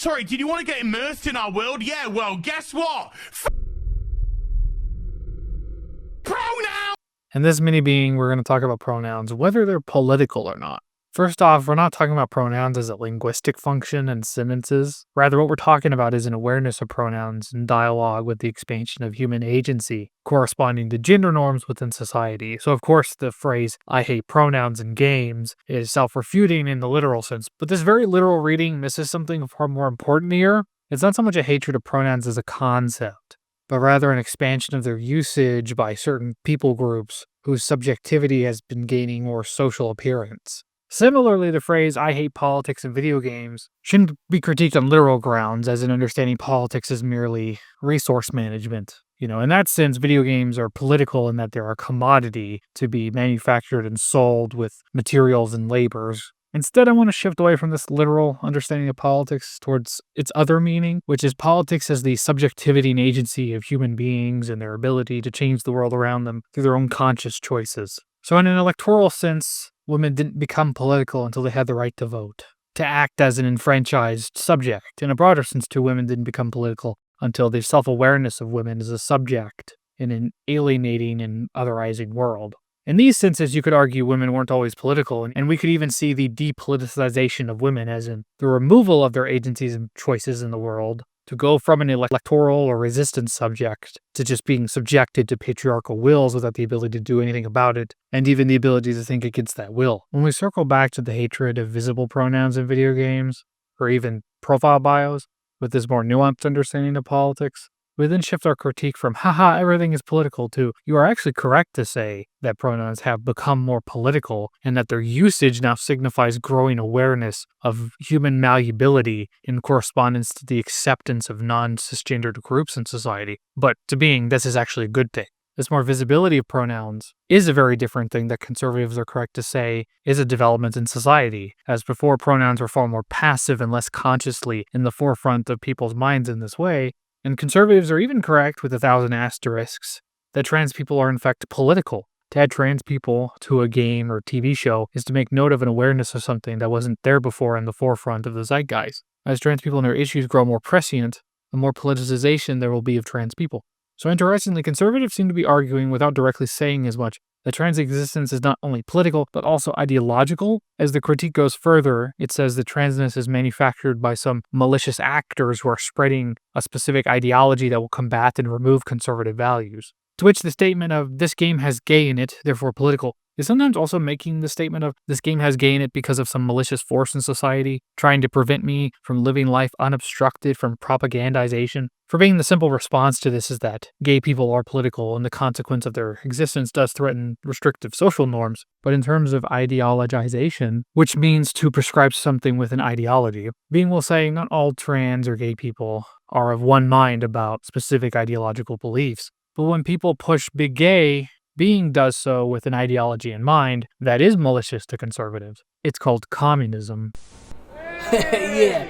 sorry, did you want to get immersed in our world? Yeah, well, guess what? Pronouns! In this mini being, we're going to talk about pronouns, whether they're political or not. First off, we're not talking about pronouns as a linguistic function and sentences. Rather, what we're talking about is an awareness of pronouns in dialogue with the expansion of human agency, corresponding to gender norms within society. So, of course, the phrase, "I hate pronouns in games," is self-refuting in the literal sense. But this very literal reading misses something far more important here. It's not so much a hatred of pronouns as a concept, but rather an expansion of their usage by certain people groups whose subjectivity has been gaining more social appearance. Similarly, the phrase, "I hate politics in video games," shouldn't be critiqued on literal grounds, as in understanding politics as merely resource management. In that sense, video games are political in that they're a commodity to be manufactured and sold with materials and labors. Instead, I want to shift away from this literal understanding of politics towards its other meaning, which is politics as the subjectivity and agency of human beings and their ability to change the world around them through their own conscious choices. So in an electoral sense, women didn't become political until they had the right to vote, to act as an enfranchised subject. In a broader sense, too, women didn't become political until the self-awareness of women as a subject in an alienating and otherizing world. In these senses, you could argue women weren't always political, and we could even see the depoliticization of women as in the removal of their agencies and choices in the world, to go from an electoral or resistance subject to just being subjected to patriarchal wills without the ability to do anything about it, and even the ability to think against that will. When we circle back to the hatred of visible pronouns in video games, or even profile bios, with this more nuanced understanding of politics, we then shift our critique from, haha, everything is political, to, you are actually correct to say that pronouns have become more political and that their usage now signifies growing awareness of human malleability in correspondence to the acceptance of non-cisgendered groups in society. But to being, this is actually a good thing. This more visibility of pronouns is a very different thing that conservatives are correct to say is a development in society, as before pronouns were far more passive and less consciously in the forefront of people's minds in this way. And conservatives are even correct with 1,000 asterisks that trans people are in fact political. To add trans people to a game or TV show is to make note of an awareness of something that wasn't there before in the forefront of the zeitgeist. As trans people and their issues grow more prescient, the more politicization there will be of trans people. So interestingly, conservatives seem to be arguing, without directly saying as much, that trans existence is not only political, but also ideological. As the critique goes further, it says that transness is manufactured by some malicious actors who are spreading a specific ideology that will combat and remove conservative values. To which the statement of, "this game has gay in it, therefore political," is sometimes also making the statement of, "this game has gay in it because of some malicious force in society, trying to prevent me from living life unobstructed from propagandization." For being the simple response to this is that gay people are political and the consequence of their existence does threaten restrictive social norms. But in terms of ideologization, which means to prescribe something with an ideology, Being will say not all trans or gay people are of one mind about specific ideological beliefs. But when people push big gay, Being does so with an ideology in mind that is malicious to conservatives. It's called communism. Yeah.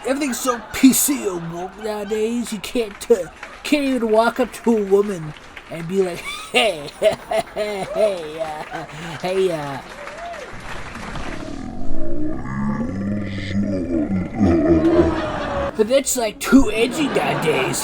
Everything's so PC and woke nowadays. You can't even walk up to a woman and be like, hey, But that's like too edgy nowadays.